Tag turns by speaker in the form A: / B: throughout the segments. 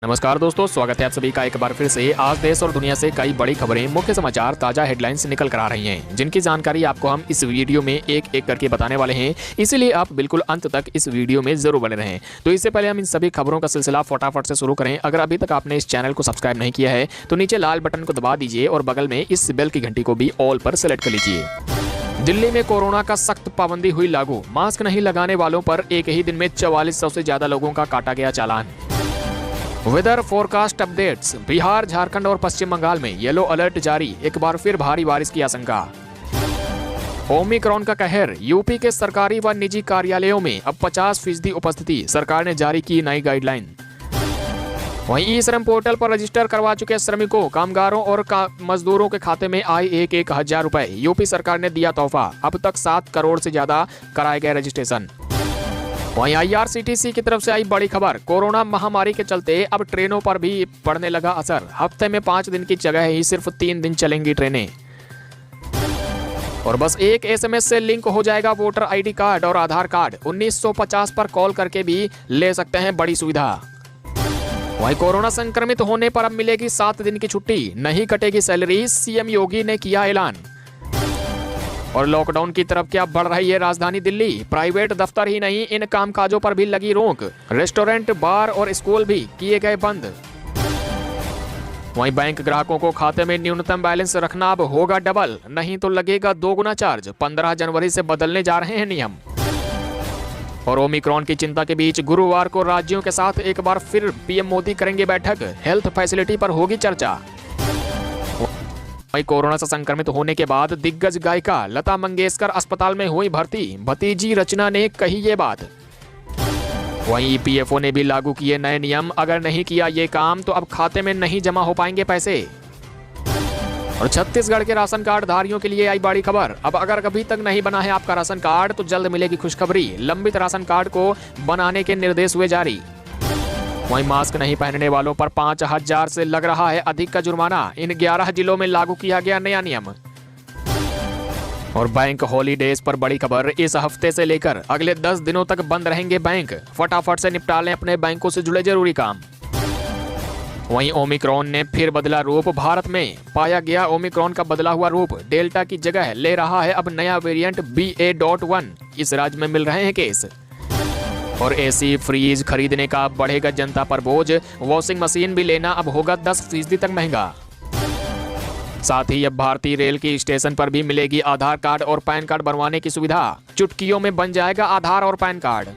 A: नमस्कार दोस्तों, स्वागत है आप सभी का एक बार फिर से। आज देश और दुनिया से कई बड़ी खबरें, मुख्य समाचार, ताजा हेडलाइंस निकल कर आ रही हैं, जिनकी जानकारी आपको हम इस वीडियो में एक एक करके बताने वाले हैं। इसीलिए आप बिल्कुल अंत तक इस वीडियो में जरूर बने रहें। तो इससे पहले हम इन सभी खबरों का सिलसिला फटाफट से शुरू करें। अगर अभी तक आपने इस चैनल को सब्सक्राइब नहीं किया है तो नीचे लाल बटन को दबा दीजिए और बगल में इस बेल की घंटी को भी ऑल पर सेलेक्ट कर लीजिए। दिल्ली में कोरोना का सख्त पाबंदी हुई लागू। मास्क नहीं लगाने वालों पर एक ही दिन में 4400 से ज्यादा लोगों का काटा गया challan. Weather forecast updates. Bihar, Jharkhand और पश्चिम बंगाल में येलो अलर्ट जारी, एक बार फिर भारी बारिश की आशंका। ओमिक्रॉन का कहर। यूपी के सरकारी व निजी कार्यालयों में अब 50% उपस्थिति, सरकार ने जारी की नई गाइडलाइन। वहीं ई श्रम पोर्टल पर रजिस्टर करवा चुके श्रमिकों, कामगारों और मजदूरों के खाते में आए एक हजार रुपए। यूपी सरकार ने दिया तोहफा, अब तक 7 करोड़ से ज्यादा कराए गए रजिस्ट्रेशन। वहीं IRCTC की तरफ से आई बड़ी खबर। कोरोना महामारी के चलते अब ट्रेनों पर भी पड़ने लगा असर। हफ्ते में 5 दिन की जगह ही सिर्फ 3 दिन चलेंगी ट्रेनें। और बस एक SMS से लिंक हो जाएगा वोटर ID कार्ड और आधार कार्ड। 1950 पर कॉल करके भी ले सकते हैं बड़ी सुविधा। वहीं कोरोना संक्रमित होने पर अब मिलेगी 7 दिन की छुट्टी, नहीं कटेगी सैलरी, CM योगी ने किया ऐलान। और लॉकडाउन की तरफ क्या बढ़ रही है राजधानी दिल्ली। प्राइवेट दफ्तर ही नहीं, इन कामकाजों पर भी लगी रोक। रेस्टोरेंट, बार और स्कूल भी किए गए बंद। वहीं बैंक ग्राहकों को खाते में न्यूनतम बैलेंस रखना अब होगा डबल, नहीं तो लगेगा 2 गुना चार्ज। 15 जनवरी से बदलने जा रहे हैं नियम। और ओमिक्रॉन की चिंता के बीच गुरुवार को राज्यों के साथ एक बार फिर PM मोदी करेंगे बैठक। हेल्थ फैसिलिटी पर होगी चर्चा। कोरोना से संक्रमित होने के बाद दिग्गज गायिका लता मंगेशकर अस्पताल में हुई भर्ती। भतीजी रचना ने कही ये बात। वहीं EPFO ने भी लागू किए नए नियम। अगर नहीं किया ये काम तो अब खाते में नहीं जमा हो पाएंगे पैसे। और छत्तीसगढ़ के राशन कार्ड धारियों के लिए आई बड़ी खबर। अब अगर अभी तक नहीं बना है आपका राशन कार्ड तो जल्द मिलेगी खुशखबरी। लंबित राशन कार्ड को बनाने के निर्देश हुए जारी। वहीं मास्क नहीं पहनने वालों पर 5000 से लग रहा है अधिक का जुर्माना। इन 11 जिलों में लागू किया गया नया नियम। और बैंक हॉलीडेज पर बड़ी खबर। इस हफ्ते से लेकर अगले 10 दिनों तक बंद रहेंगे बैंक। फटाफट से निपटा लें अपने बैंकों से जुड़े जरूरी काम। वहीं ओमिक्रॉन ने फिर बदला रूप। भारत में पाया गया ओमिक्रॉन का बदला हुआ रूप। डेल्टा की जगह ले रहा है अब नया वेरिएंट BA.1। इस राज्य में मिल रहे हैं केस। और AC, फ्रीज खरीदने का बढ़ेगा जनता पर बोझ। वॉशिंग मशीन भी लेना अब होगा 10% तक महंगा। साथ ही अब भारतीय रेल की स्टेशन पर भी मिलेगी आधार कार्ड और पैन कार्ड बनवाने की सुविधा। चुटकियों में बन जाएगा आधार और पैन कार्ड।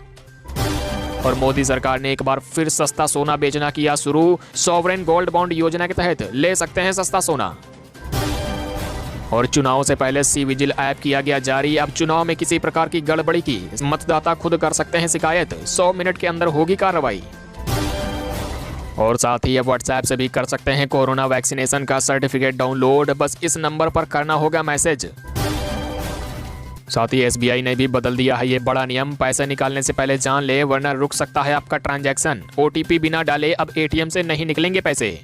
A: और मोदी सरकार ने एक बार फिर सस्ता सोना बेचना किया शुरू। सॉवरेन गोल्ड बॉन्ड योजना के तहत ले सकते हैं सस्ता सोना। और चुनाव से पहले C-विजिल ऐप किया गया जारी। अब चुनाव में किसी प्रकार की गड़बड़ी की मतदाता खुद कर सकते हैं शिकायत। 100 मिनट के अंदर होगी कार्रवाई। और साथ ही अब WhatsApp से भी कर सकते हैं कोरोना वैक्सीनेशन का सर्टिफिकेट डाउनलोड। बस इस नंबर पर करना होगा मैसेज। साथ ही SBI ने भी बदल दिया है ये बड़ा नियम। पैसे निकालने से पहले जान ले, वरना रुक सकता है आपका ट्रांजैक्शन। OTP बिना डाले अब ATM से नहीं निकलेंगे पैसे।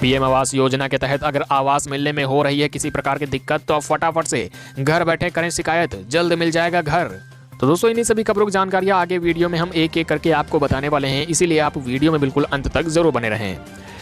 A: PM आवास योजना के तहत अगर आवास मिलने में हो रही है किसी प्रकार की दिक्कत तो फटाफट से घर बैठे करें शिकायत, जल्द मिल जाएगा घर। तो दोस्तों, इन्हीं सभी खबरों की जानकारियां आगे वीडियो में हम एक एक करके आपको बताने वाले हैं, इसीलिए आप वीडियो में बिल्कुल अंत तक जरूर बने रहें।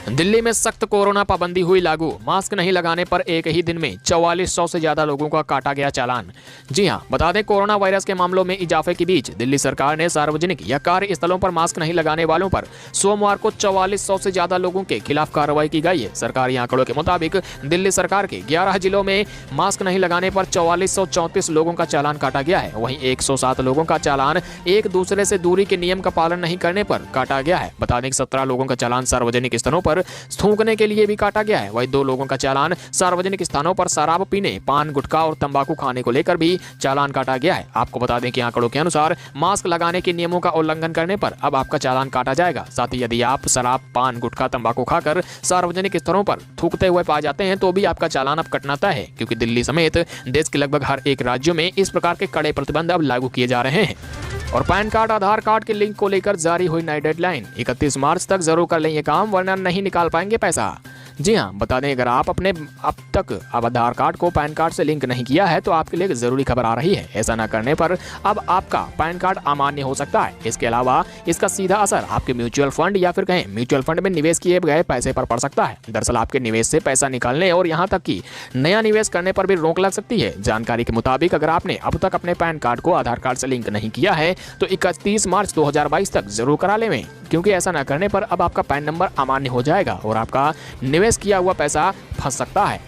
A: दिल्ली में सख्त कोरोना पाबंदी हुई लागू। मास्क नहीं लगाने पर एक ही दिन में 4400 से ज्यादा लोगों का काटा गया चालान। जी हां, बता दें, कोरोना वायरस के मामलों में इजाफे के बीच दिल्ली सरकार ने सार्वजनिक या कार्यस्थलों पर मास्क नहीं लगाने वालों पर सोमवार को 4400 से ज्यादा लोगों के खिलाफ कार्रवाई की गई है। सरकारी आंकड़ों के मुताबिक दिल्ली सरकार के 11 जिलों में मास्क नहीं लगाने पर 4434 लोगों का चालान काटा गया है। वहीं 107 लोगों का चालान एक दूसरे से दूरी के नियम का पालन नहीं करने पर काटा गया है। बता दें, 17 लोगों का चालान सार्वजनिक स्थलों पर थूकने के लिए भी काटा गया है। वहीं 2 लोगों का चालान सार्वजनिक स्थानों पर शराब पीने, पान, गुटखा और तंबाकू खाने को लेकर भी चालान काटा गया है। आपको बता दें कि आंकड़ों के अनुसार मास्क लगाने के नियमों का उल्लंघन करने पर अब आपका चालान काटा जाएगा। साथ ही यदि आप शराब, पान, गुटखा, तंबाकू खाकर सार्वजनिक स्थलों पर थूकते हुए पाए जाते हैं तो भी आपका चालान अब कटना तय है, क्योंकि दिल्ली समेत देश के लगभग हर एक राज्यों में इस प्रकार के कड़े प्रतिबंध अब लागू किए जा रहे हैं। और पैन कार्ड, आधार कार्ड के लिंक को लेकर जारी हुई नई डेडलाइन। 31 मार्च तक जरूर कर लें ये काम, वरना नहीं निकाल पाएंगे पैसा। जी हाँ, बता दें अगर आप अपने अब तक आधार कार्ड को पैन कार्ड से लिंक नहीं किया है तो आपके लिए जरूरी खबर आ रही है। ऐसा न करने पर अब आपका पैन कार्ड अमान्य हो सकता है। इसके अलावा इसका सीधा असर आपके म्यूचुअल फंड या फिर कहें म्यूचुअल फंड में निवेश किए गए पैसे पर पड़ सकता है। दरअसल आपके निवेश से पैसा निकालने और यहाँ तक कि नया निवेश करने पर भी रोक लग सकती है। जानकारी के मुताबिक अगर आपने अब तक अपने पैन कार्ड को आधार कार्ड से लिंक नहीं किया है तो 31 मार्च 2022 तक जरूर करा लें, क्योंकि ऐसा न करने पर अब आपका पैन नंबर अमान्य हो जाएगा और आपका निवेश किया हुआ पैसा फंस सकता है।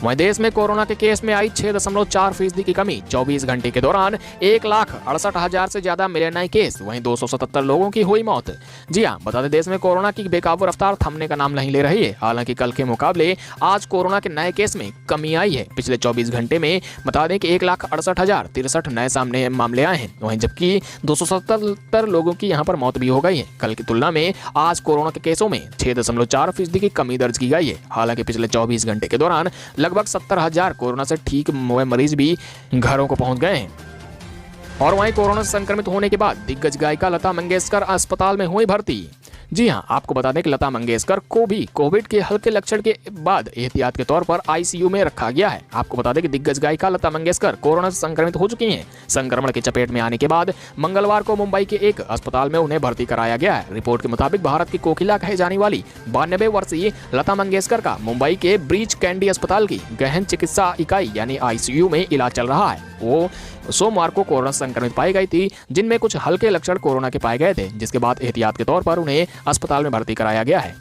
A: वहीं देश में कोरोना के केस में आई 6.4% की कमी। 24 घंटे के दौरान 1,68,000 से ज्यादा मिले नए केस। वहीं 277 लोगों की हुई मौत। जी हां, बता दें देश में कोरोना की बेकाबू रफ्तार थमने का नाम नहीं ले रही है। हालांकि कल के मुकाबले आज कोरोना के नए केस में कमी आई है। पिछले 24 घंटे में बता दें कि 1,68,063 नए सामने मामले आए हैं। वहीं जबकि 277 लोगों की यहां पर मौत भी हो गई है। कल की तुलना में आज कोरोना के केसों में 6.4% की कमी दर्ज की गई है। हालांकि पिछले 24 घंटे के दौरान लगभग 70,000 कोरोना से ठीक हुए मरीज भी घरों को पहुंच गए हैं। और वहीं कोरोना से संक्रमित होने के बाद दिग्गज गायिका लता मंगेशकर अस्पताल में हुई भर्ती। जी हां, आपको बता दें कि लता मंगेशकर को भी कोविड के हल्के लक्षण के बाद एहतियात के तौर पर आईसीयू में रखा गया है। आपको बता दें कि दिग्गज गायिका लता मंगेशकर कोरोना से संक्रमित हो चुकी हैं। संक्रमण की चपेट में आने के बाद मंगलवार को मुंबई के एक अस्पताल में उन्हें भर्ती कराया गया है। रिपोर्ट के मुताबिक भारत की कोकिला कहे जाने वाली 92 वर्षीय लता मंगेशकर का मुंबई के ब्रीच कैंडी अस्पताल की गहन चिकित्सा इकाई यानी आईसीयू में इलाज चल रहा है। वो सोमवार को कोरोना संक्रमित पाई गई थी, जिनमें कुछ हल्के लक्षण कोरोना के पाए गए थे, जिसके बाद एहतियात के तौर पर उन्हें अस्पताल में भर्ती कराया गया है।